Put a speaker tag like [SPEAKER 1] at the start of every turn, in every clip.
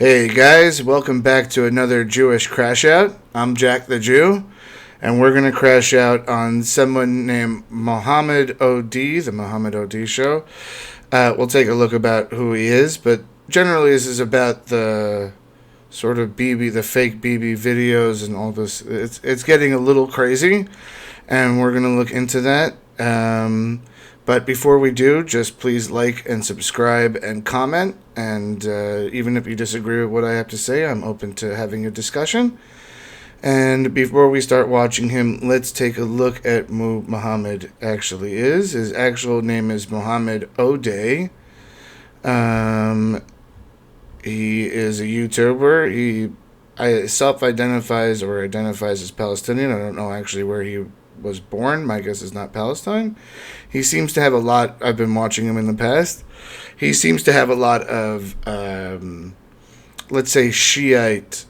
[SPEAKER 1] Hey guys, welcome back to another Jewish Crash Out. I'm Jack the Jew, and we're going to crash out on someone named Mohammed Odeh, the Mohammed Odeh Show. We'll take a look about who he is, but generally this is about the sort of the fake BB videos and all this. It's getting a little crazy, and we're going to look into that. But before we do, just please like and subscribe and comment. And even if you disagree with what I have to say, I'm open to having a discussion. And before we start watching him, let's take a look at who Mohammed actually is. His actual name is Mohammed Odeh. He is a YouTuber. He self-identifies or identifies as Palestinian. I don't know actually where he was born. My guess is not Palestine. He seems to have a lot. I've been watching him in the past. He seems to have a lot of, let's say, Shiite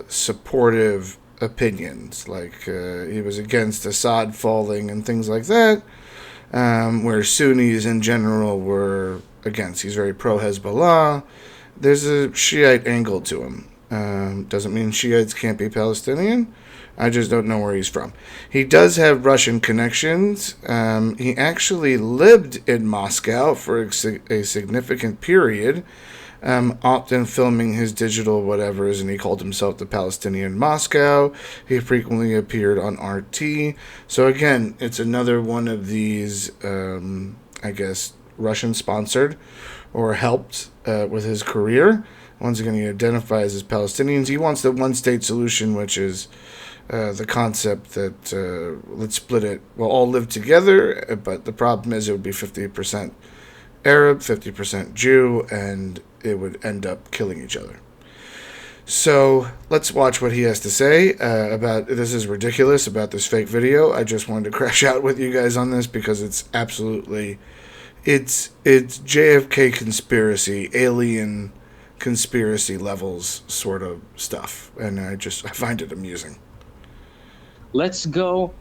[SPEAKER 1] supportive opinions. Like he was against Assad falling and things like that, where Sunnis in general were against. He's very pro-Hezbollah. There's a Shiite angle to him. Doesn't mean Shiites can't be Palestinian. I just don't know where he's from. He does have Russian connections. He actually lived in Moscow for a significant period, often filming his digital whatevers, and he called himself the Palestinian Moscow. He frequently appeared on RT. So again, it's another one of these, I guess, Russian-sponsored or helped with his career. Once again, he identifies as Palestinians. He wants the one-state solution, which is the concept that let's split it. We'll all live together, but the problem is it would be 50% Arab, 50% Jew, and it would end up killing each other. So let's watch what he has to say about this. Is ridiculous about this fake video. I just wanted to crash out with you guys on this because it's absolutely, it's JFK conspiracy, alien conspiracy levels sort of stuff, and I find it amusing.
[SPEAKER 2] Let's go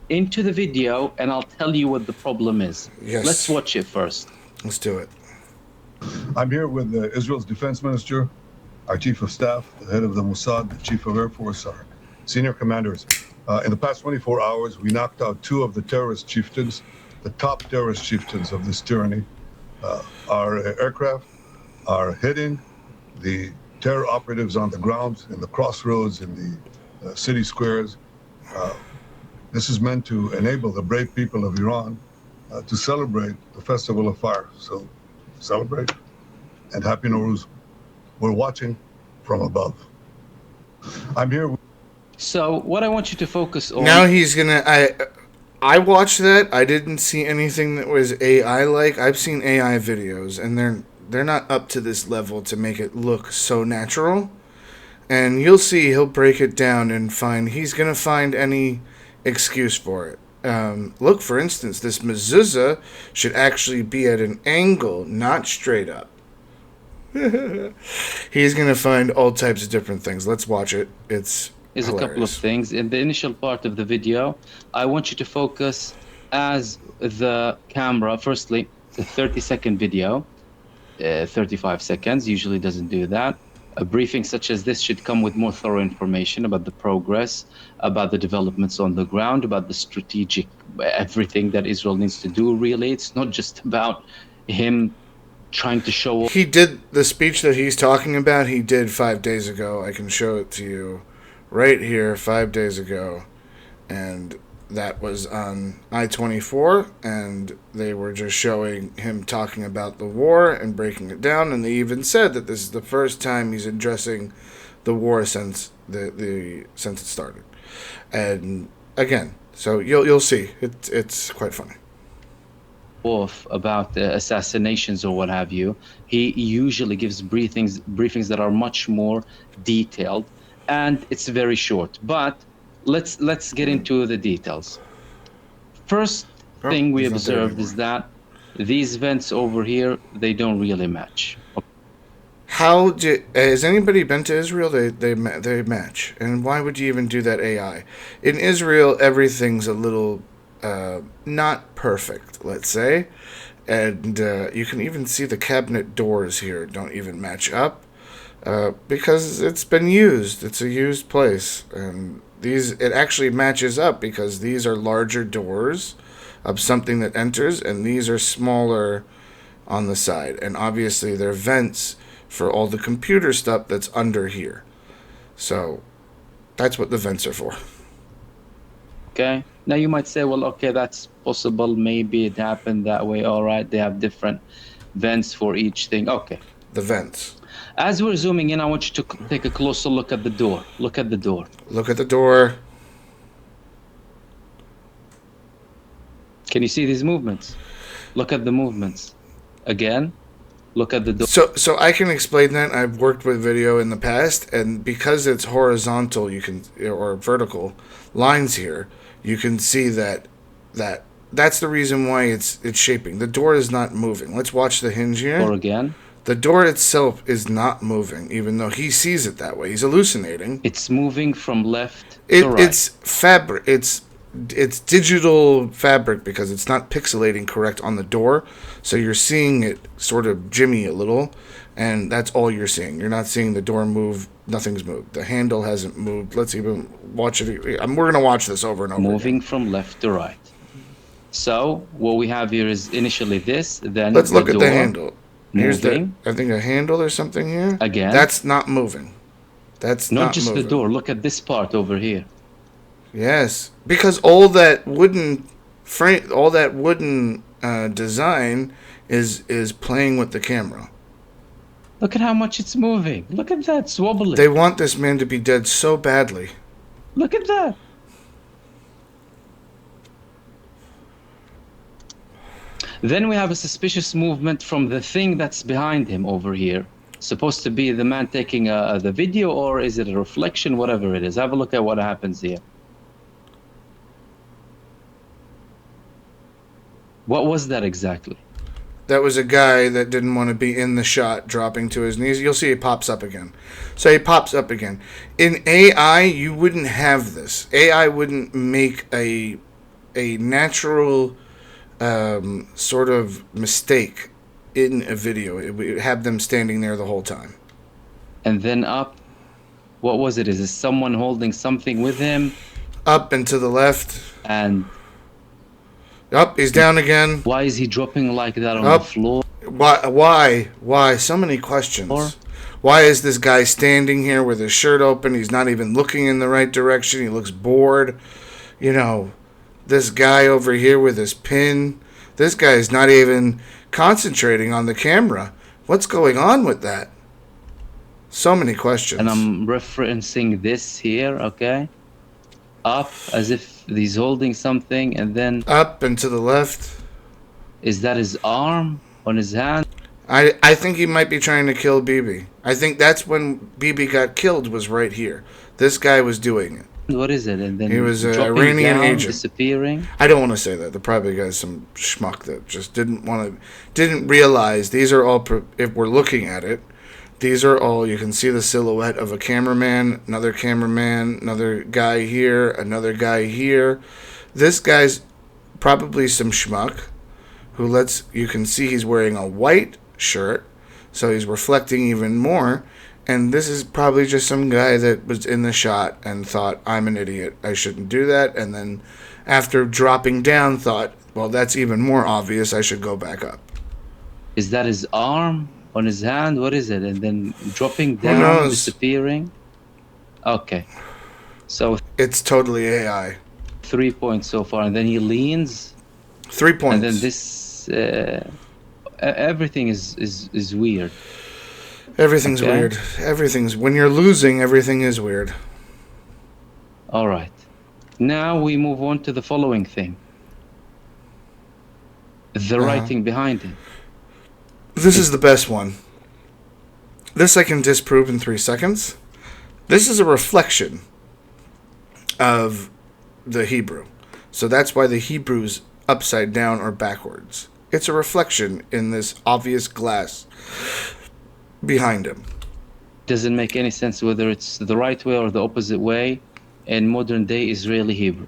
[SPEAKER 2] into the video and I'll tell you what the problem is.
[SPEAKER 1] Yes.
[SPEAKER 2] Let's watch it first.
[SPEAKER 1] Let's do it.
[SPEAKER 3] I'm here with Israel's defense minister, our chief of staff, the head of the Mossad, the chief of Air Force, our senior commanders. In the past 24 hours, we knocked out two of the terrorist chieftains, the top terrorist chieftains of this tyranny. Our aircraft are hitting the terror operatives on the ground, in the crossroads, in the city squares. This is meant to enable the brave people of Iran to celebrate the Festival of Fire. So celebrate and Happy Nowruz. We're watching from above. I'm here.
[SPEAKER 2] So what I want you to focus on...
[SPEAKER 1] Now he's going to... I watched that. I didn't see anything that was AI-like. I've seen AI videos, and they're not up to this level to make it look so natural. And you'll see he'll break it down and he's going to find any excuse for it. Look, for instance, this Mezuzah should actually be at an angle, not straight up. He's going to find all types of different things. Let's watch it. It's hilarious.
[SPEAKER 2] A couple of things. In the initial part of the video, I want you to focus as the camera. Firstly, it's a 30-second video. 35 seconds usually doesn't do that. A briefing such as this should come with more thorough information about the progress, about the developments on the ground, about the strategic, everything that Israel needs to do, really. It's not just about him trying to show...
[SPEAKER 1] He did the speech that he's talking about, he did 5 days ago. I can show it to you right here 5 days ago. And that was on I-24, and they were just showing him talking about the war and breaking it down, and they even said that this is the first time he's addressing the war since since it started. And again, so you'll see it's quite funny.
[SPEAKER 2] Off about the assassinations or what have you. He usually gives briefings that are much more detailed, and it's very short. But let's get into the details. First thing we observed is that these vents over here, they don't really match.
[SPEAKER 1] Has anybody been to Israel? They match. And why would you even do that AI? In Israel, everything's a little not perfect, let's say. And you can even see the cabinet doors here don't even match up. because it's been used. It's a used place, and it actually matches up because these are larger doors of something that enters, and these are smaller on the side, and obviously they're vents for all the computer stuff that's under here. So that's what the vents are for.
[SPEAKER 2] Okay. Now you might say, well, okay, that's possible. Maybe it happened that way. All right. They have different vents for each thing. Okay.
[SPEAKER 1] The vents.
[SPEAKER 2] As we're zooming in, I want you to take a closer look at the door. Look at the door.
[SPEAKER 1] Look at the door.
[SPEAKER 2] Can you see these movements? Look at the movements. Again, look at the door.
[SPEAKER 1] So I can explain that. I've worked with video in the past, and because it's horizontal, or vertical lines here, you can see that's the reason why it's shaping. The door is not moving. Let's watch the hinge here.
[SPEAKER 2] Or again.
[SPEAKER 1] The door itself is not moving, even though he sees it that way. He's hallucinating.
[SPEAKER 2] It's moving from left to right.
[SPEAKER 1] It's fabric. It's digital fabric because it's not pixelating correct on the door. So you're seeing it sort of jimmy a little, and that's all you're seeing. You're not seeing the door move. Nothing's moved. The handle hasn't moved. Let's even watch it. We're going to watch this over and over
[SPEAKER 2] Moving
[SPEAKER 1] again.
[SPEAKER 2] from left to right. So what we have here is initially this, then
[SPEAKER 1] Let's look
[SPEAKER 2] the
[SPEAKER 1] at
[SPEAKER 2] door
[SPEAKER 1] the handle. Here's
[SPEAKER 2] moving.
[SPEAKER 1] I think a handle or something here.
[SPEAKER 2] Again.
[SPEAKER 1] That's not moving. That's
[SPEAKER 2] Not just
[SPEAKER 1] moving.
[SPEAKER 2] the door. Look at this part over here.
[SPEAKER 1] Yes, because all that wooden frame, all that wooden design is playing with the camera.
[SPEAKER 2] Look at how much it's moving. Look at that. It's wobbling.
[SPEAKER 1] They want this man to be dead so badly.
[SPEAKER 2] Look at that. Then we have a suspicious movement from the thing that's behind him over here. Supposed to be the man taking the video, or is it a reflection? Whatever it is. Have a look at what happens here. What was that exactly?
[SPEAKER 1] That was a guy that didn't want to be in the shot, dropping to his knees. You'll see he pops up again. So he pops up again. In AI, you wouldn't have this. AI wouldn't make a natural sort of mistake in a video. It would have them standing there the whole time.
[SPEAKER 2] And then up. What was it? Is it someone holding something with him?
[SPEAKER 1] Up and to the left.
[SPEAKER 2] And
[SPEAKER 1] Up, he's down again.
[SPEAKER 2] why is he dropping like that on the floor?
[SPEAKER 1] Why? So many questions. Why is this guy standing here with his shirt open? He's not even looking in the right direction. He looks bored. You know, this guy over here with his pin. This guy is not even concentrating on the camera. What's going on with that? So many questions.
[SPEAKER 2] And I'm referencing this here, okay? Up, as if he's holding something, and then
[SPEAKER 1] Up and to the left.
[SPEAKER 2] is that his arm on his hand?
[SPEAKER 1] I think he might be trying to kill Bibi. I think that's when Bibi got killed, was right here. This guy was doing it.
[SPEAKER 2] What is it? And then
[SPEAKER 1] He was an
[SPEAKER 2] dropping
[SPEAKER 1] Iranian
[SPEAKER 2] down,
[SPEAKER 1] agent.
[SPEAKER 2] disappearing.
[SPEAKER 1] I don't want to say that. The probably guy's some schmuck that just didn't realize these are all, if we're looking at it, these are all, you can see the silhouette of a cameraman, another guy here, another guy here. This guy's probably some schmuck who you can see he's wearing a white shirt, so he's reflecting even more. And this is probably just some guy that was in the shot and thought, I'm an idiot, I shouldn't do that. And then after dropping down thought, well, that's even more obvious, I should go back up.
[SPEAKER 2] Is that his arm on his hand? What is it? And then dropping down, disappearing. Okay. So
[SPEAKER 1] it's totally AI.
[SPEAKER 2] 3 points so far. And then he leans.
[SPEAKER 1] 3 points.
[SPEAKER 2] And then this... everything is weird.
[SPEAKER 1] Everything's weird. When you're losing, everything is weird.
[SPEAKER 2] All right. Now we move on to the following thing. The writing behind it.
[SPEAKER 1] This is the best one. This I can disprove in 3 seconds. This is a reflection of the Hebrew. So that's why the Hebrew's upside down or backwards. It's a reflection in this obvious glass behind him.
[SPEAKER 2] Doesn't make any sense whether it's the right way or the opposite way in modern day Israeli Hebrew.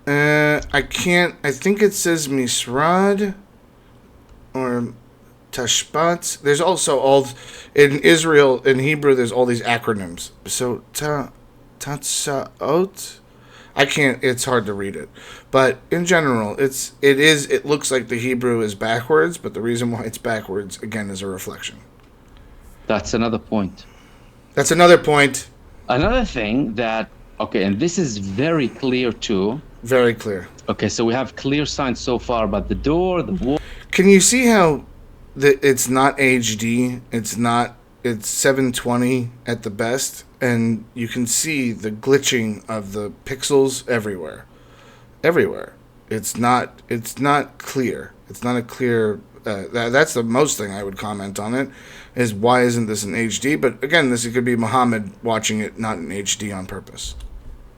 [SPEAKER 1] I think it says Misrad, or Tashbat. There's also all in Israel in Hebrew. There's all these acronyms. So Tatsaot. I can't. It's hard to read it, but in general, it looks like the Hebrew is backwards, but the reason why it's backwards again is a reflection.
[SPEAKER 2] That's another point.
[SPEAKER 1] That's another point.
[SPEAKER 2] Another thing that and this is very clear too.
[SPEAKER 1] Very clear.
[SPEAKER 2] Okay, so we have clear signs so far about the door, the wall.
[SPEAKER 1] Can you see how it's not HD? It's 720 at the best, and you can see the glitching of the pixels everywhere. Everywhere. It's not clear. It's not a clear. That's the most thing I would comment on it. Is why isn't this in HD? But again, this could be Mohammed watching it not in HD on purpose.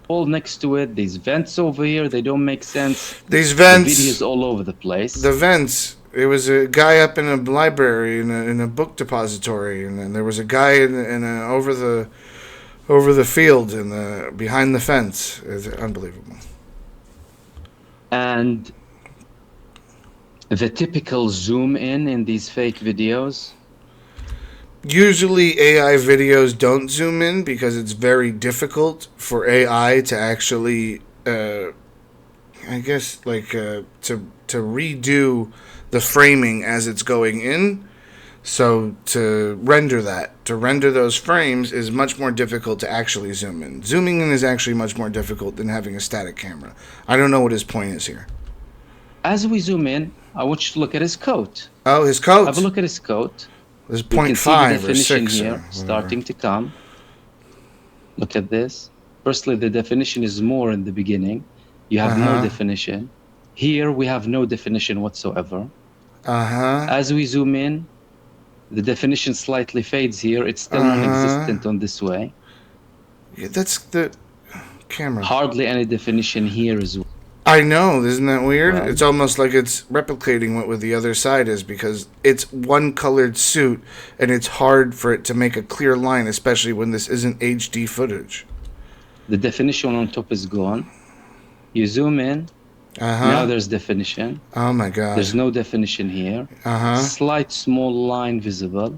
[SPEAKER 2] All next to it, these vents over here, they don't make sense.
[SPEAKER 1] These vents.
[SPEAKER 2] The videos all over the place.
[SPEAKER 1] The vents. It was a guy up in a library in a book depository, and then there was a guy over the field behind the fence. It's unbelievable.
[SPEAKER 2] And the typical zoom in these fake videos.
[SPEAKER 1] Usually AI videos don't zoom in because it's very difficult for AI to actually, to redo the framing as it's going in. So to render those frames is much more difficult to actually zoom in. Zooming in is actually much more difficult than having a static camera. I don't know what his point is here.
[SPEAKER 2] As we zoom in, I want you to look at his coat.
[SPEAKER 1] Oh, his coat.
[SPEAKER 2] Have a look at his coat.
[SPEAKER 1] There's 0.5 or 6
[SPEAKER 2] here starting to come. Look at this. Firstly, the definition is more in the beginning. You have no definition. Here we have no definition whatsoever. As we zoom in, the definition slightly fades here. It's still non-existent on this way.
[SPEAKER 1] Yeah, that's the camera.
[SPEAKER 2] Hardly any definition here as well.
[SPEAKER 1] I know, isn't that weird?
[SPEAKER 2] Right.
[SPEAKER 1] It's almost like it's replicating what the other side is because it's one colored suit and it's hard for it to make a clear line, especially when this isn't HD footage.
[SPEAKER 2] The definition on top is gone. You zoom in. Now there's definition.
[SPEAKER 1] Oh my god.
[SPEAKER 2] There's no definition here. Slight small line visible.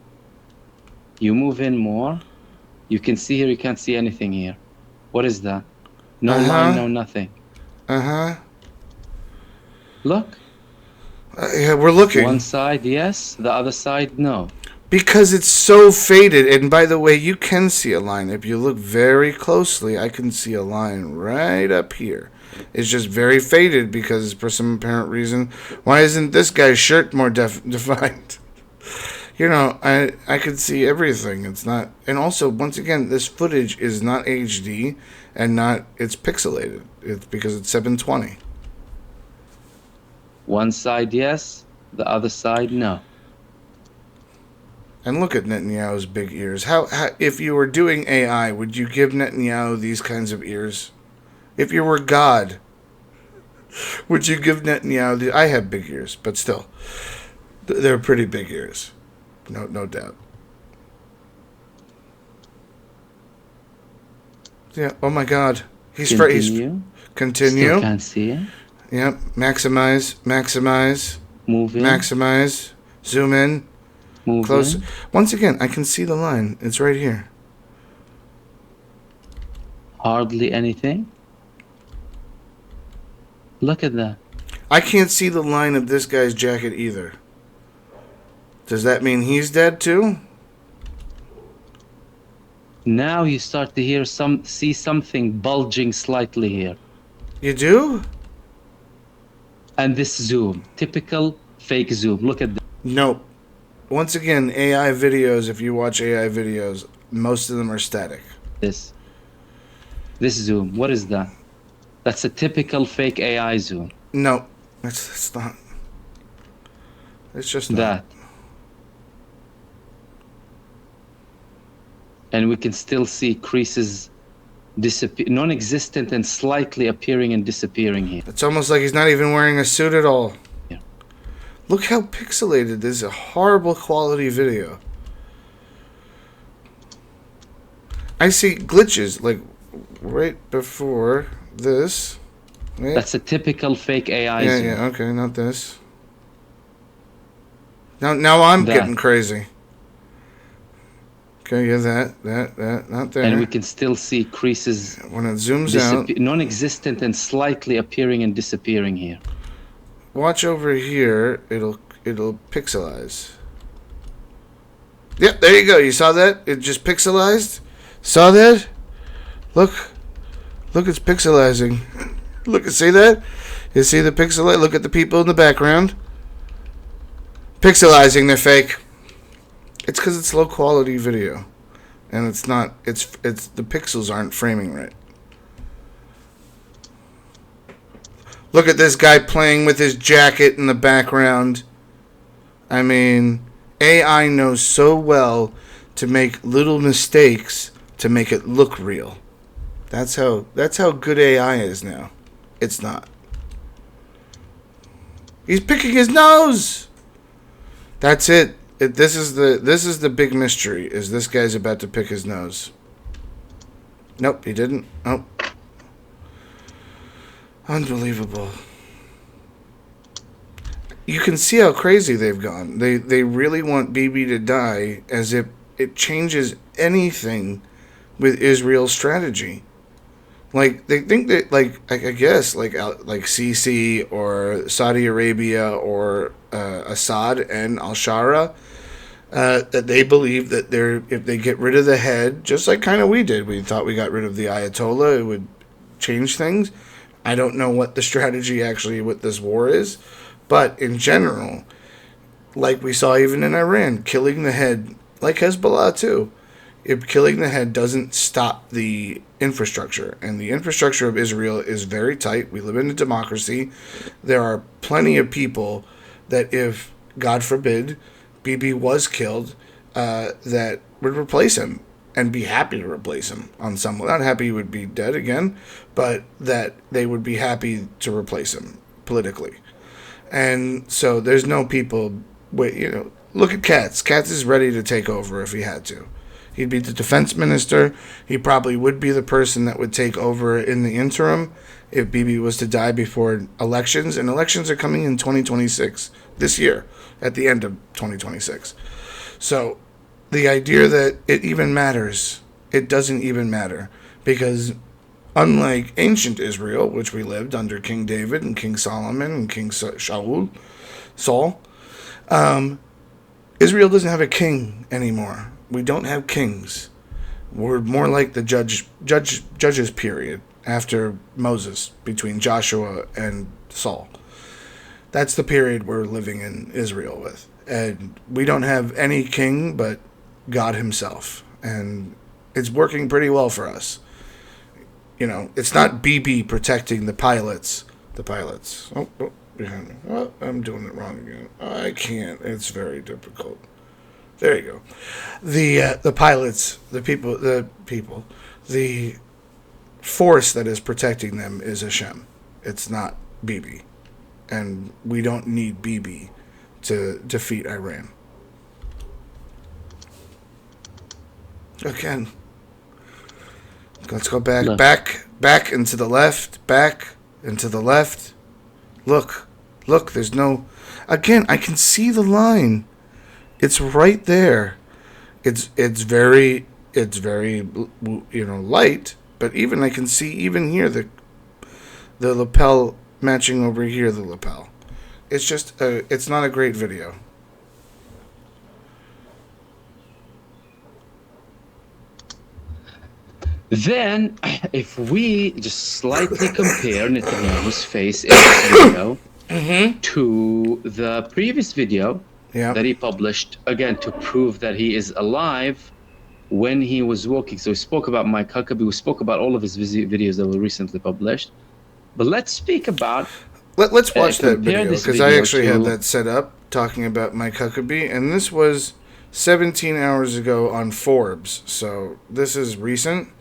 [SPEAKER 2] You move in more. You can see here, you can't see anything here. What is that? No line, no nothing. Look.
[SPEAKER 1] Yeah, we're looking.
[SPEAKER 2] One side, yes. The other side, no.
[SPEAKER 1] Because it's so faded. And by the way, you can see a line. If you look very closely, I can see a line right up here. It's just very faded because for some apparent reason, why isn't this guy's shirt more defined? You know, I could see everything. It's not, and also once again, this footage is not HD and it's pixelated. It's because it's 720.
[SPEAKER 2] One side, yes. The other side, no.
[SPEAKER 1] And look at Netanyahu's big ears. How if you were doing AI, would you give Netanyahu these kinds of ears? If you were God, would you give Netanyahu I have big ears, but still, they're pretty big ears. No doubt. Yeah. Oh my God.
[SPEAKER 2] Continue.
[SPEAKER 1] Continue.
[SPEAKER 2] Still can't see it.
[SPEAKER 1] Yep. Maximize.
[SPEAKER 2] Move in.
[SPEAKER 1] Maximize. Zoom in.
[SPEAKER 2] Move
[SPEAKER 1] Close.
[SPEAKER 2] in.
[SPEAKER 1] Once again, I can see the line. It's right here.
[SPEAKER 2] Hardly anything. Look at that.
[SPEAKER 1] I can't see the line of this guy's jacket either. Does that mean he's dead too?
[SPEAKER 2] Now you start to see something bulging slightly here.
[SPEAKER 1] You do?
[SPEAKER 2] And this zoom, typical fake zoom. Look at this.
[SPEAKER 1] Nope. Once again, AI videos, if you watch AI videos, most of them are static.
[SPEAKER 2] This zoom, what is that? That's a typical fake AI zoom.
[SPEAKER 1] No, it's not. It's just not.
[SPEAKER 2] That. And we can still see creases non-existent and slightly appearing and disappearing here.
[SPEAKER 1] It's almost like he's not even wearing a suit at all.
[SPEAKER 2] Yeah.
[SPEAKER 1] Look how pixelated. This is a horrible quality video. I see glitches, like right before this. Right?
[SPEAKER 2] That's a typical fake AI zoom.
[SPEAKER 1] Yeah, okay, not this. Now I'm
[SPEAKER 2] That.
[SPEAKER 1] getting crazy. Okay, yeah, that, not there.
[SPEAKER 2] And we can still see creases
[SPEAKER 1] When it zooms out,
[SPEAKER 2] non-existent and slightly appearing and disappearing here.
[SPEAKER 1] watch over here. It'll pixelize. Yep, there you go. You saw that? It just pixelized. Saw that? Look, it's pixelizing. Look, see that? You see the pixel? Look at the people in the background. Pixelizing, they're fake. It's because it's low quality video, and it's not. It's the pixels aren't framing right. Look at this guy playing with his jacket in the background. I mean, AI knows so well to make little mistakes to make it look real. That's how good AI is now. It's not. He's picking his nose. That's it. This is the big mystery. Is this guy's about to pick his nose? Nope, he didn't. Nope. Unbelievable. You can see how crazy they've gone. They really want Bibi to die, as if it changes anything with Israel's strategy. Like, they think that, like, I guess, like Sisi or Saudi Arabia or Assad and al-Shara, that they believe that if they get rid of the head, just like kind of we did, we thought we got rid of the Ayatollah, it would change things. I don't know what the strategy actually with this war is, but in general, like we saw even in Iran, killing the head, like Hezbollah too, if killing the head doesn't stop the infrastructure, and the infrastructure of Israel is very tight. We live in a democracy. There are plenty of people that, if, God forbid, Bibi was killed, that would replace him and be happy to replace him on some. Not happy he would be dead again, but that they would be happy to replace him politically. And so there's no people, look at Katz. Katz is ready to take over if he had to. He'd be the defense minister. He probably would be the person that would take over in the interim if Bibi was to die before elections. And elections are coming in 2026, this year, at the end of 2026. So the idea that it even matters, it doesn't even matter. Because unlike ancient Israel, which we lived under King David and King Solomon and King Saul, Israel doesn't have a king anymore. We don't have kings. We're more like the judges period after Moses, between Joshua and Saul. That's the period we're living in Israel with. And we don't have any king but God himself. And it's working pretty well for us. It's not Bibi protecting the pilots. Oh, behind me. Oh, I'm doing it wrong again. I can't. It's very difficult. There you go. The pilots, the people, the force that is protecting them is Hashem. It's not Bibi. And we don't need Bibi to defeat Iran. Again. Let's go back,
[SPEAKER 2] Left.
[SPEAKER 1] back into the left, back into the left. Look, there's no... Again, I can see the line. It's right there. It's very light, but even I can see even here the lapel matching over here, the lapel. It's just it's not a great video.
[SPEAKER 2] Then, if we just slightly compare Netanyahu's face in this video to the previous video that he published, again, to prove that he is alive when he was walking. So we spoke about Mike Huckabee, we spoke about all of his videos that were recently published. But let's speak about...
[SPEAKER 1] Let's watch that video, because I actually had that set up, talking about Mike Huckabee, and this was 17 hours ago on Forbes, so this is recent.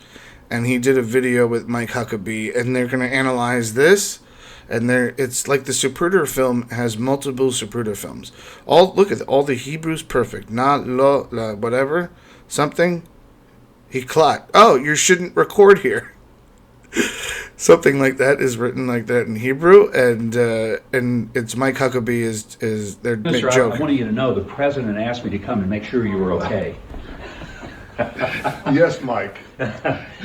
[SPEAKER 1] And he did a video with Mike Huckabee, and they're going to analyze this. And it's like the Zapruder film has multiple Zapruder films. Look at all the Hebrews perfect. Na, lo, la, whatever, something. He clot. Oh, you shouldn't record here. Something like that is written like that in Hebrew, and it's Mike Huckabee is they're
[SPEAKER 4] Mr. I
[SPEAKER 1] joking.
[SPEAKER 4] wanted you to know the president asked me to come and make sure you were okay.
[SPEAKER 3] Yes, Mike.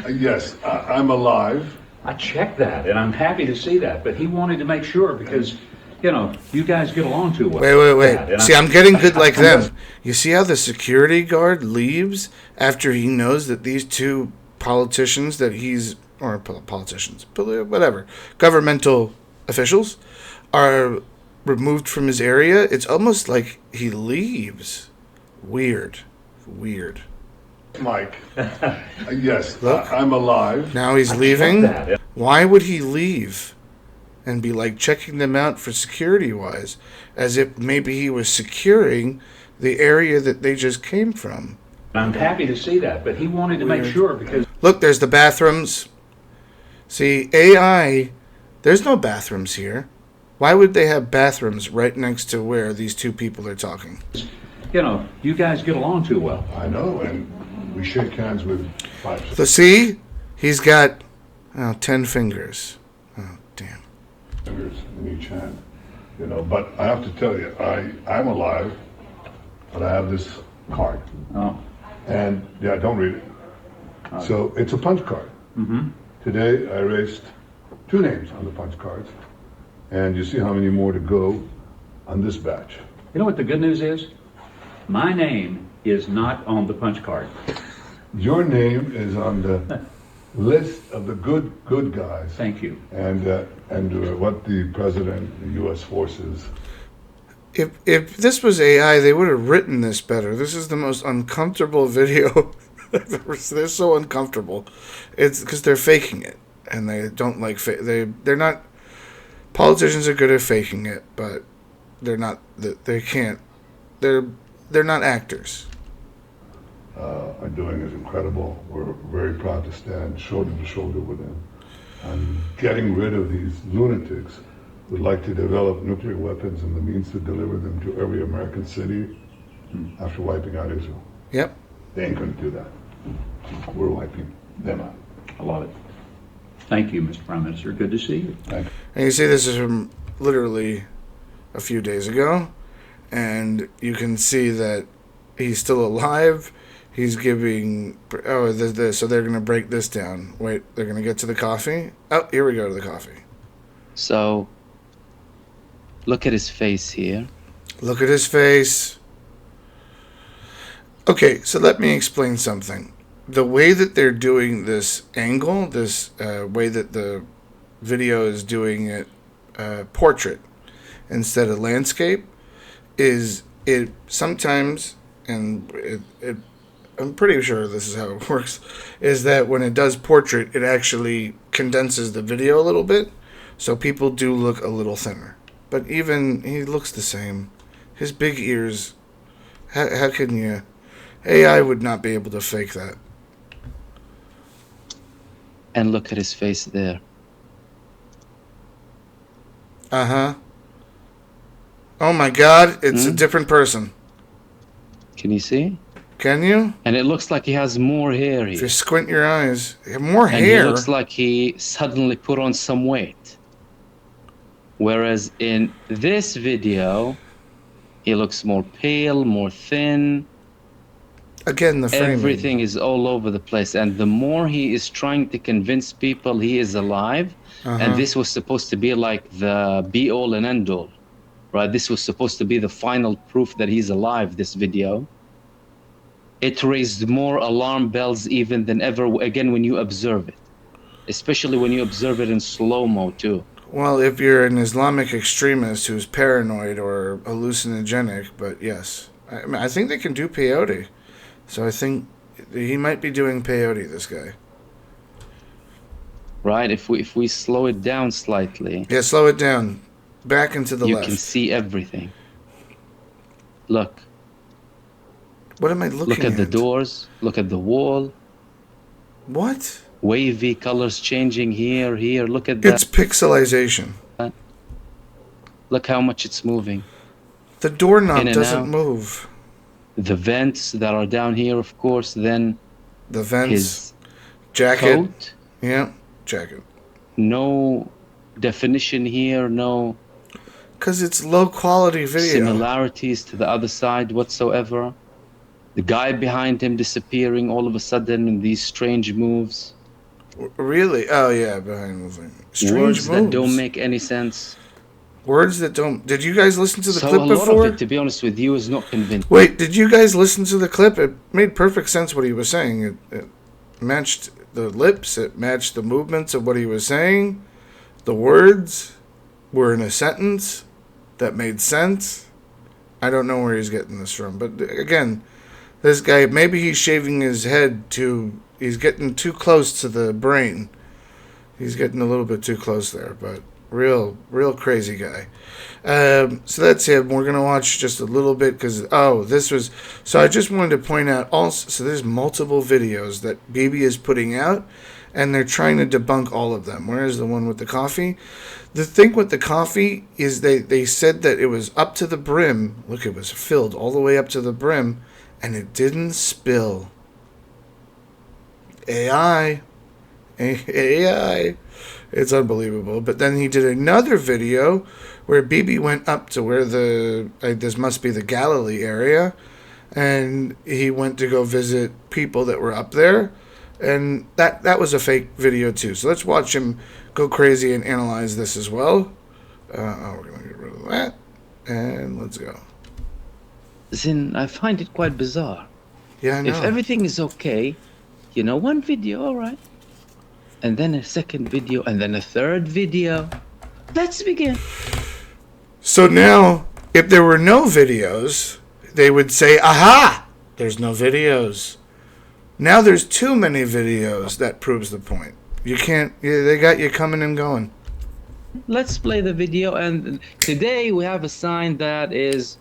[SPEAKER 3] Yes, I'm alive.
[SPEAKER 4] I checked that, and I'm happy to see that. But he wanted to make sure because, you know, you guys get along too well.
[SPEAKER 1] Wait.
[SPEAKER 4] And
[SPEAKER 1] See, I'm getting good like them. You see how the security guard leaves after he knows that these two politicians that he's, or politicians, whatever, governmental officials are removed from his area? It's almost like he leaves. Weird.
[SPEAKER 3] Mike. Yes,
[SPEAKER 1] Look.
[SPEAKER 3] I'm alive.
[SPEAKER 1] Now he's leaving. Why would he leave and be like checking them out for security wise, as if maybe he was securing the area that they just came from?
[SPEAKER 4] I'm happy to see that, but he wanted to make sure because
[SPEAKER 1] Look, there's the bathrooms. See, AI, there's no bathrooms here. Why would they have bathrooms right next to where these two people are talking?
[SPEAKER 4] you know, you guys get along too well.
[SPEAKER 3] I know, and we shake hands with 5
[SPEAKER 1] So see, he's got 10 fingers. Oh, damn.
[SPEAKER 3] fingers in each hand. You know, but I have to tell you, I'm alive, but I have this card.
[SPEAKER 4] Oh,
[SPEAKER 3] And yeah, don't read it. So it's a punch card.
[SPEAKER 4] mm-hmm.
[SPEAKER 3] Today I erased 2 names on the punch cards, and you see how many more to go on this batch.
[SPEAKER 4] You know what the good news is? My name is not on the punch card.
[SPEAKER 3] Your name is on the list of the good guys.
[SPEAKER 4] Thank you.
[SPEAKER 3] And what the president, the U.S. forces.
[SPEAKER 1] If this was AI, they would have written this better. This is the most uncomfortable video I've ever seen. They're so uncomfortable. It's because they're faking it, and they don't like they're not. Politicians are good at faking it, but they're not. They can't. They're not actors.
[SPEAKER 3] Are doing is incredible. We're very proud to stand shoulder to shoulder with them. And getting rid of these lunatics who'd like to develop nuclear weapons and the means to deliver them to every American city after wiping out Israel.
[SPEAKER 1] Yep.
[SPEAKER 3] They ain't going to do that. We're wiping them out.
[SPEAKER 4] I love it. Thank you, Mr. Prime Minister. Good to see you.
[SPEAKER 3] Thank you.
[SPEAKER 1] And you see, this is from literally a few days ago, and you can see that he's still alive. He's giving... Oh, so they're going to break this down. Wait, they're going to get to the coffee? Oh, here we go to the coffee.
[SPEAKER 2] So, look at his face here.
[SPEAKER 1] Look at his face. Okay, so let me explain something. The way that they're doing this angle, this way that the video is doing it portrait instead of landscape, is it sometimes, and I'm pretty sure this is how it works, is that when it does portrait, it actually condenses the video a little bit, so people do look a little thinner. But even, he looks the same. His big ears, how can you... AI would not be able to fake that.
[SPEAKER 2] And look at his face there.
[SPEAKER 1] Uh-huh. Oh my god, it's a different person.
[SPEAKER 2] Can you see?
[SPEAKER 1] Can you?
[SPEAKER 2] And it looks like he has more hair
[SPEAKER 1] If you
[SPEAKER 2] here.
[SPEAKER 1] squint your eyes, you have more
[SPEAKER 2] And
[SPEAKER 1] hair.
[SPEAKER 2] he looks like he suddenly put on some weight. Whereas in this video, he looks more pale, more thin.
[SPEAKER 1] Again, the framing.
[SPEAKER 2] Everything is all over the place. And the more he is trying to convince people he is alive, and this was supposed to be like the be-all and end-all, right? This was supposed to be the final proof that he's alive, this video. It raised more alarm bells even than ever, again, when you observe it. Especially when you observe it in slow-mo, too.
[SPEAKER 1] Well, if you're an Islamic extremist who's paranoid or hallucinogenic, but yes. I think they can do peyote. So I think he might be doing peyote, this guy.
[SPEAKER 2] Right? If we slow it down slightly,
[SPEAKER 1] Yeah, slow it down. Back into the
[SPEAKER 2] you
[SPEAKER 1] left.
[SPEAKER 2] can see everything. Look.
[SPEAKER 1] What am I looking
[SPEAKER 2] Look at the doors. Look at the wall.
[SPEAKER 1] What?
[SPEAKER 2] Wavy colors changing here, here. Look at that.
[SPEAKER 1] It's pixelization.
[SPEAKER 2] Look how much it's moving.
[SPEAKER 1] The doorknob
[SPEAKER 2] In and
[SPEAKER 1] doesn't
[SPEAKER 2] out.
[SPEAKER 1] move.
[SPEAKER 2] The vents that are down here, of course. Then
[SPEAKER 1] The vents.
[SPEAKER 2] his
[SPEAKER 1] Jacket.
[SPEAKER 2] coat.
[SPEAKER 1] Yeah. jacket?
[SPEAKER 2] No definition here, no
[SPEAKER 1] Because it's low quality video.
[SPEAKER 2] similarities to the other side whatsoever. The guy behind him disappearing all of a sudden in these strange moves.
[SPEAKER 1] Really? Oh yeah, behind the thing. Strange
[SPEAKER 2] Words
[SPEAKER 1] moves.
[SPEAKER 2] that don't make any sense.
[SPEAKER 1] Words that don't. Did you guys listen to the clip
[SPEAKER 2] A
[SPEAKER 1] before?
[SPEAKER 2] lot of it, to be honest with you, is not convincing.
[SPEAKER 1] Wait, did you guys listen to the clip? It made perfect sense what he was saying. It matched the lips. It matched the movements of what he was saying. The words were in a sentence that made sense. I don't know where he's getting this from. But again, this guy, maybe he's shaving his head he's getting too close to the brain. He's getting a little bit too close there, but real crazy guy. So that's him. We're going to watch just a little bit because, so I just wanted to point out also, so there's multiple videos that Bibi is putting out, and they're trying to debunk all of them. Where's the one with the coffee? The thing with the coffee is they said that it was up to the brim. Look, it was filled all the way up to the brim, and it didn't spill. AI. It's unbelievable. But then he did another video where Bibi went up to where this must be the Galilee area, and he went to go visit people that were up there, and that was a fake video too. So let's watch him go crazy and analyze this as well. We're going to get rid of that, and let's go.
[SPEAKER 2] Zin, I find it quite bizarre.
[SPEAKER 1] Yeah, I know.
[SPEAKER 2] If everything is okay, one video, all right. And then a second video, and then a third video. Let's begin.
[SPEAKER 1] So now, if there were no videos, they would say, aha, there's no videos. Now there's too many videos. That proves the point. You can't, they got you coming and going.
[SPEAKER 2] Let's play the video, and today we have a sign that is,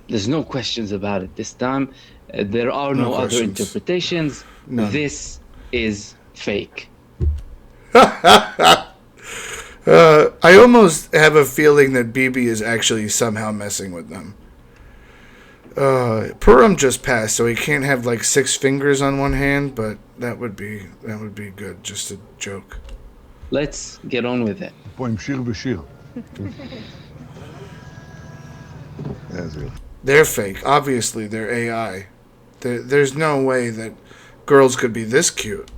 [SPEAKER 2] there's no questions about it this time. There are no other interpretations.
[SPEAKER 1] None.
[SPEAKER 2] This is fake.
[SPEAKER 1] I almost have a feeling that Bibi is actually somehow messing with them. Purim just passed, so he can't have like 6 fingers on one hand, but that would be good. Just a joke.
[SPEAKER 2] Let's get on with it.
[SPEAKER 1] They're fake. Obviously, they're AI. There's no way that girls could be this cute.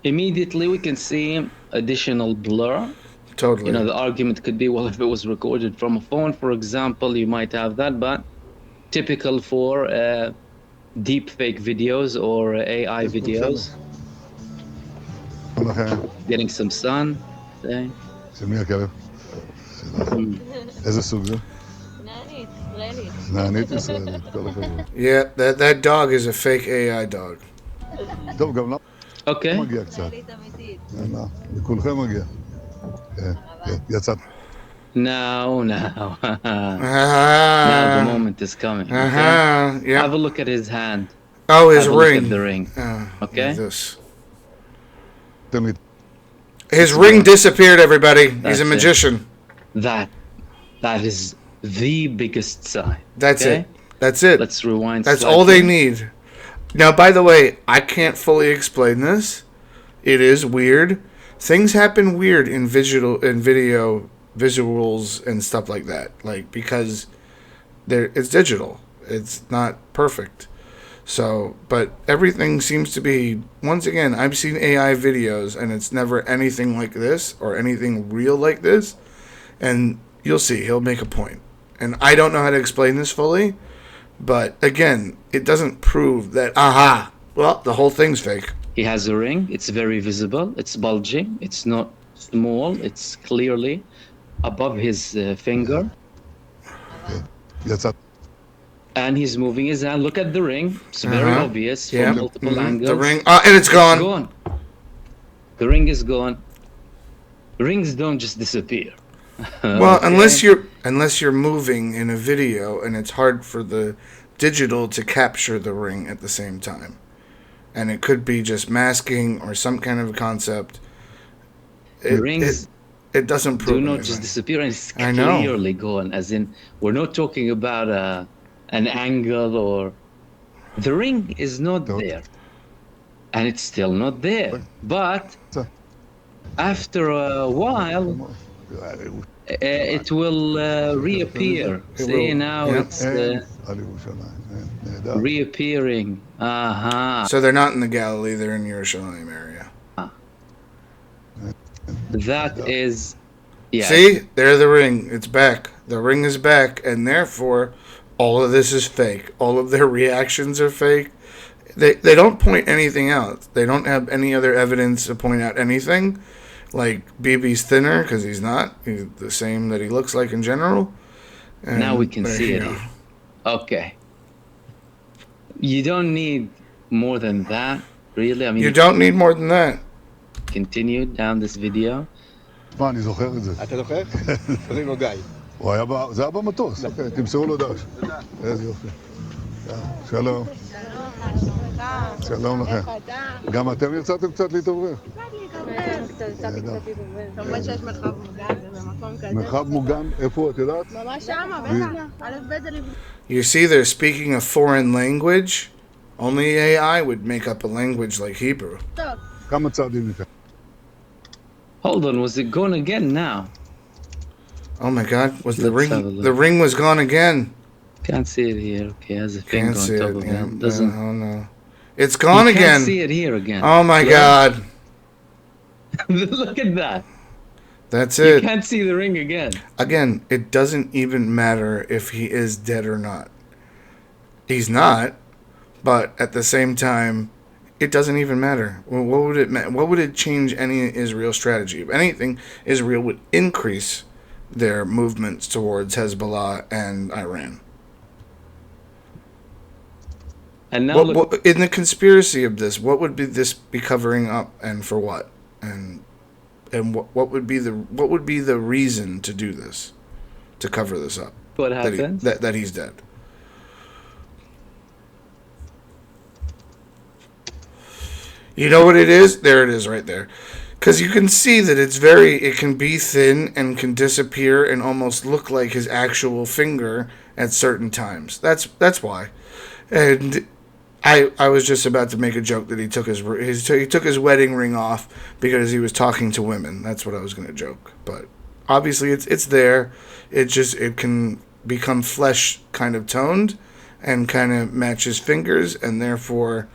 [SPEAKER 2] Immediately we can see additional blur.
[SPEAKER 1] Totally.
[SPEAKER 2] The argument could be, well, if it was recorded from a phone, for example, you might have that, but typical for deepfake videos or AI videos. Getting some sun. Okay.
[SPEAKER 3] איזה סוג זה?
[SPEAKER 5] נענית, ישראלית.
[SPEAKER 3] נענית ישראלית, כל הכבוד.
[SPEAKER 1] Yeah, that dog is a fake AI dog.
[SPEAKER 3] טוב, גם
[SPEAKER 2] Okay.
[SPEAKER 3] מגיע קצת.
[SPEAKER 5] ישראלית אמיתית.
[SPEAKER 3] לכולכם מגיע. יצאת.
[SPEAKER 2] Now. Now
[SPEAKER 1] Uh-huh.
[SPEAKER 2] the moment is coming. Okay?
[SPEAKER 1] Uh-huh. Yeah.
[SPEAKER 2] Have a look at his hand.
[SPEAKER 1] Oh, his
[SPEAKER 2] Have a look
[SPEAKER 1] ring.
[SPEAKER 2] at the ring. Okay.
[SPEAKER 1] Yeah, this.
[SPEAKER 3] תן לי.
[SPEAKER 1] His ring disappeared, everybody. He's
[SPEAKER 2] That's
[SPEAKER 1] a
[SPEAKER 2] it.
[SPEAKER 1] magician.
[SPEAKER 2] That is the biggest sign.
[SPEAKER 1] That's
[SPEAKER 2] Okay?
[SPEAKER 1] it. That's it.
[SPEAKER 2] Let's rewind.
[SPEAKER 1] That's
[SPEAKER 2] slightly.
[SPEAKER 1] all they need. Now, by the way, I can't fully explain this. It is weird. Things happen weird in video visuals and stuff like that. Like, because it's digital. It's not perfect. So, but everything seems to be, once again, I've seen AI videos and it's never anything like this or anything real like this. And you'll see, he'll make a point. And I don't know how to explain this fully, but again, it doesn't prove that, well, the whole thing's fake.
[SPEAKER 2] He has a ring. It's very visible. It's bulging. It's not small. It's clearly above his finger.
[SPEAKER 3] יצאת.
[SPEAKER 2] And he's moving his hand. Look at the ring. It's very obvious from
[SPEAKER 1] Yeah.
[SPEAKER 2] multiple angles.
[SPEAKER 1] The ring, and it's gone.
[SPEAKER 2] It's gone. The ring is gone. Rings don't just disappear.
[SPEAKER 1] Well,
[SPEAKER 2] Okay?
[SPEAKER 1] unless you're moving in a video, and it's hard for the digital to capture the ring at the same time, and it could be just masking or some kind of concept. It doesn't prove
[SPEAKER 2] Do not
[SPEAKER 1] anything.
[SPEAKER 2] just disappear, and it's
[SPEAKER 1] I know.
[SPEAKER 2] clearly gone. As in, we're not talking about an angle or the ring is not there, and it's still not there. But after a while, it will reappear. See, now it's reappearing.
[SPEAKER 1] So they're not in the Galilee; they're in Yerushalayim area.
[SPEAKER 2] That is, yeah.
[SPEAKER 1] See, there's the ring. It's back. The ring is back, and therefore, all of this is fake. All of their reactions are fake. They don't point anything out. They don't have any other evidence to point out anything. Like Bibi's thinner because he's not. He's the same that he looks like in general. And
[SPEAKER 2] now we can see it. Okay. You don't need more than that, really. I mean,
[SPEAKER 1] you don't need more than that.
[SPEAKER 2] Continue down this video.
[SPEAKER 3] מה, אני זוכר את זה.
[SPEAKER 6] אתה זוכר? קוראים לו גיא.
[SPEAKER 3] זה היה במטוס. אוקיי, תמסרו לו דש. איזה יופי. שלום. שלום לכם. גם אתם יצאתם קצת להתעורר?
[SPEAKER 5] כמובן שיש מרחב מוגן במקום כזה.
[SPEAKER 3] מרחב מוגן? איפה את יודעת?
[SPEAKER 5] ממש שמה, בטח. א' ב' זה לבד.
[SPEAKER 1] You see, they're speaking a foreign language. Only AI would make up a language like Hebrew.
[SPEAKER 5] טוב.
[SPEAKER 3] כמה צעדים מכאן?
[SPEAKER 2] Hold on, was it gone again now?
[SPEAKER 1] Oh my God! Was the
[SPEAKER 2] Let's have a
[SPEAKER 1] ring?
[SPEAKER 2] look.
[SPEAKER 1] The ring was gone again.
[SPEAKER 2] Can't see it here. Okay, has a finger
[SPEAKER 1] Can't
[SPEAKER 2] on
[SPEAKER 1] see
[SPEAKER 2] top
[SPEAKER 1] it.
[SPEAKER 2] of
[SPEAKER 1] Yeah.
[SPEAKER 2] it. Doesn't.
[SPEAKER 1] Oh no! It's gone
[SPEAKER 2] You
[SPEAKER 1] again.
[SPEAKER 2] can't see it here again.
[SPEAKER 1] Oh my
[SPEAKER 2] Look.
[SPEAKER 1] God!
[SPEAKER 2] Look at that.
[SPEAKER 1] That's
[SPEAKER 2] You
[SPEAKER 1] it.
[SPEAKER 2] can't see the ring again.
[SPEAKER 1] Again, it doesn't even matter if he is dead or not. He's not, but at the same time, it doesn't even matter. Well, what would it change any Israel strategy? If anything, Israel would increase their movements towards Hezbollah and Iran.
[SPEAKER 2] And now look.
[SPEAKER 1] What, in the conspiracy of this, what would this be covering up, and for what? And what would be the reason to do this, to cover this up?
[SPEAKER 2] What happens?
[SPEAKER 1] That he's dead. You know what it is? There it is right there. Because you can see that it can be thin and can disappear and almost look like his actual finger at certain times. That's why. And I was just about to make a joke that he took his wedding ring off because he was talking to women. That's what I was going to joke. But obviously it's there. It can become flesh kind of toned and kind of match his fingers, and therefore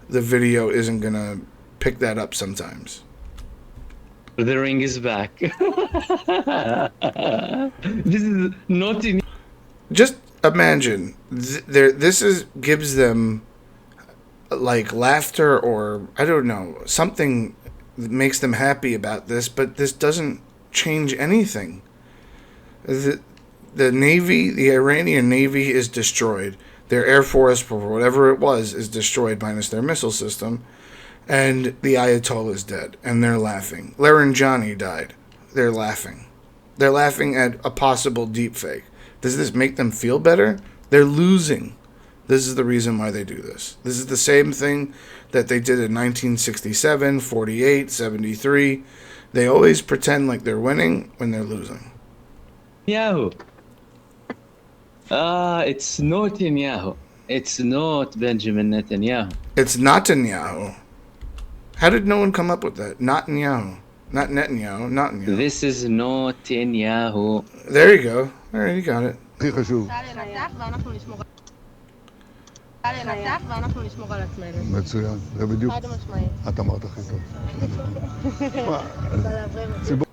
[SPEAKER 1] the video isn't going to pick that up sometimes.
[SPEAKER 2] The ring is back. This is not in.
[SPEAKER 1] Just imagine, gives them like laughter, or I don't know, something that makes them happy about this, but this doesn't change anything. The Navy, the Iranian Navy is destroyed. Their Air Force, for whatever it was, is destroyed minus their missile system. And the Ayatollah is dead. And they're laughing. Laranjani died. They're laughing. They're laughing at a possible deepfake. Does this make them feel better? They're losing. This is the reason why they do this. This is the same thing that they did in 1967, 48, 73. They always pretend like they're winning when they're losing.
[SPEAKER 2] Yahoo. It's not Netanyahu. It's not Benjamin Netanyahu.
[SPEAKER 1] It's not Netanyahu. How did no one come up with that? Not Netanyahu. Not Netanyahu. Not Netanyahu.
[SPEAKER 2] This is not Netanyahu.
[SPEAKER 1] There you go. All right, you got it.
[SPEAKER 3] הכי חשוב.
[SPEAKER 5] ואנחנו נשמור על עצמנו.
[SPEAKER 3] מצוין. זה בדיוק.
[SPEAKER 5] חד משמעית.
[SPEAKER 3] את אמרת הכי טוב.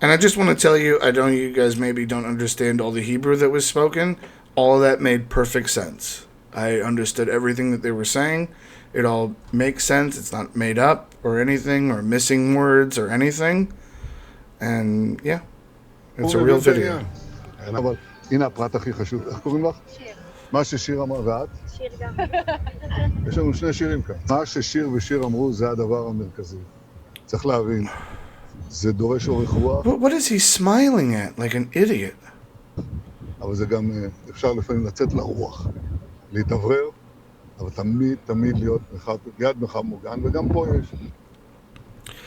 [SPEAKER 1] And I just want to tell you, I know you guys maybe don't understand all the Hebrew that was spoken. All of that made perfect sense. I understood everything that they were saying. It all makes sense. It's not made up or anything or missing words or anything. And yeah, it's a real video.
[SPEAKER 3] אבל הנה הפרט הכי חשוב. איך קוראים לך?
[SPEAKER 5] שיר.
[SPEAKER 3] מה ששיר אמר, ואת?
[SPEAKER 5] שיר גם.
[SPEAKER 3] יש לנו שני שירים כאן. מה ששיר ושיר אמרו זה הדבר המרכזי. צריך להבין, זה דורש אורך רוח.
[SPEAKER 1] What is he smiling at like an idiot?
[SPEAKER 3] אבל זה גם אפשר לפעמים לצאת לרוח, להתאוורר, אבל תמיד להיות ליד מרחב מוגן, וגם פה יש.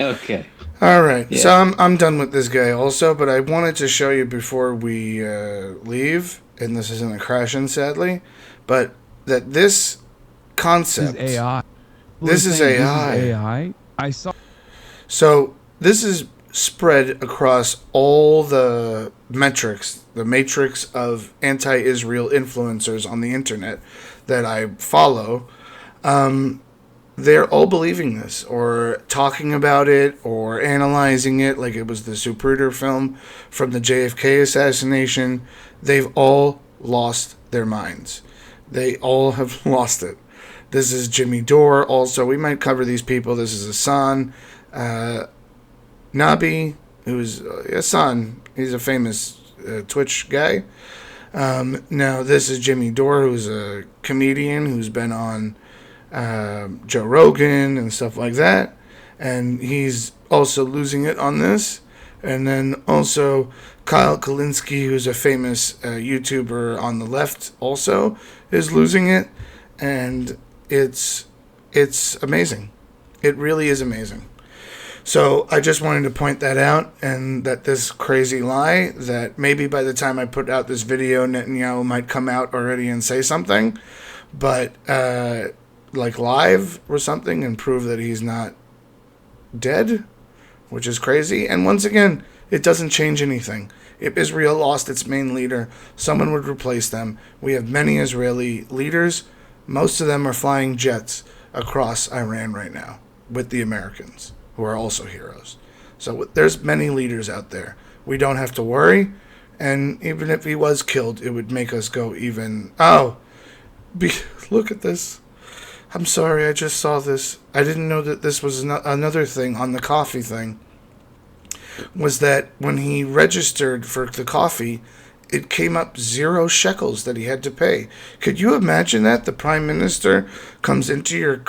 [SPEAKER 2] Okay.
[SPEAKER 1] All right,
[SPEAKER 2] Yeah.
[SPEAKER 1] so I'm done with this guy also, but I wanted to show you before we leave, and this isn't a crash-in, sadly, but that this concept...
[SPEAKER 7] This is AI.
[SPEAKER 1] This is AI.
[SPEAKER 7] This is AI. I saw.
[SPEAKER 1] So this is spread across all the metrics, the matrix of anti-Israel influencers on the internet that I follow. They're all believing this, or talking about it, or analyzing it like it was the Zapruder film from the JFK assassination. They've all lost their minds. They all have lost it. This is Jimmy Dore also. We might cover these people. This is Hassan Nabi, who's Hassan. He's a famous Twitch guy. Now, this is Jimmy Dore, who's a comedian who's been on Joe Rogan and stuff like that, and he's also losing it on this. And then also Kyle Kulinski, who's a famous YouTuber on the left, also is losing it, and it's amazing. It really is amazing. So I just wanted to point that out, and that this crazy lie that maybe by the time I put out this video, Netanyahu might come out already and say something, but like live or something, and prove that he's not dead, which is crazy. And once again, it doesn't change anything. If Israel lost its main leader, someone would replace them. We have many Israeli leaders. Most of them are flying jets across Iran right now with the Americans, who are also heroes. So there's many leaders out there. We don't have to worry. And even if he was killed, it would make us go even... look at this. I'm sorry, I just saw this. I didn't know that this was another thing on the coffee thing. Was that when he registered for the coffee, it came up 0 shekels that he had to pay. Could you imagine that? The Prime Minister comes into your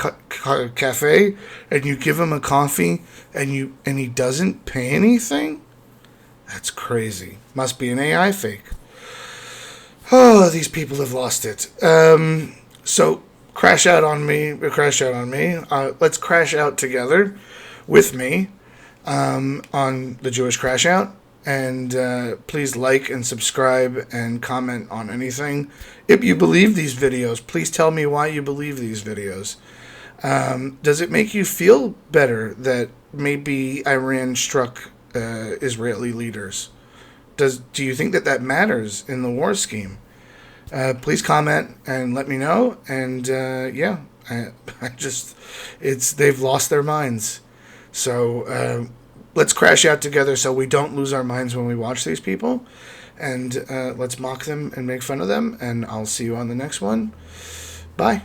[SPEAKER 1] cafe and you give him a coffee and he doesn't pay anything? That's crazy. Must be an AI fake. Oh, these people have lost it. So... Crash out on me. Let's crash out together with me on the Jewish Crash Out. And please like and subscribe and comment on anything. If you believe these videos, please tell me why you believe these videos. Does it make you feel better that maybe Iran struck Israeli leaders? Do you think that matters in the war scheme? Please comment and let me know. And they've lost their minds. So let's crash out together so we don't lose our minds when we watch these people. And let's mock them and make fun of them. And I'll see you on the next one. Bye.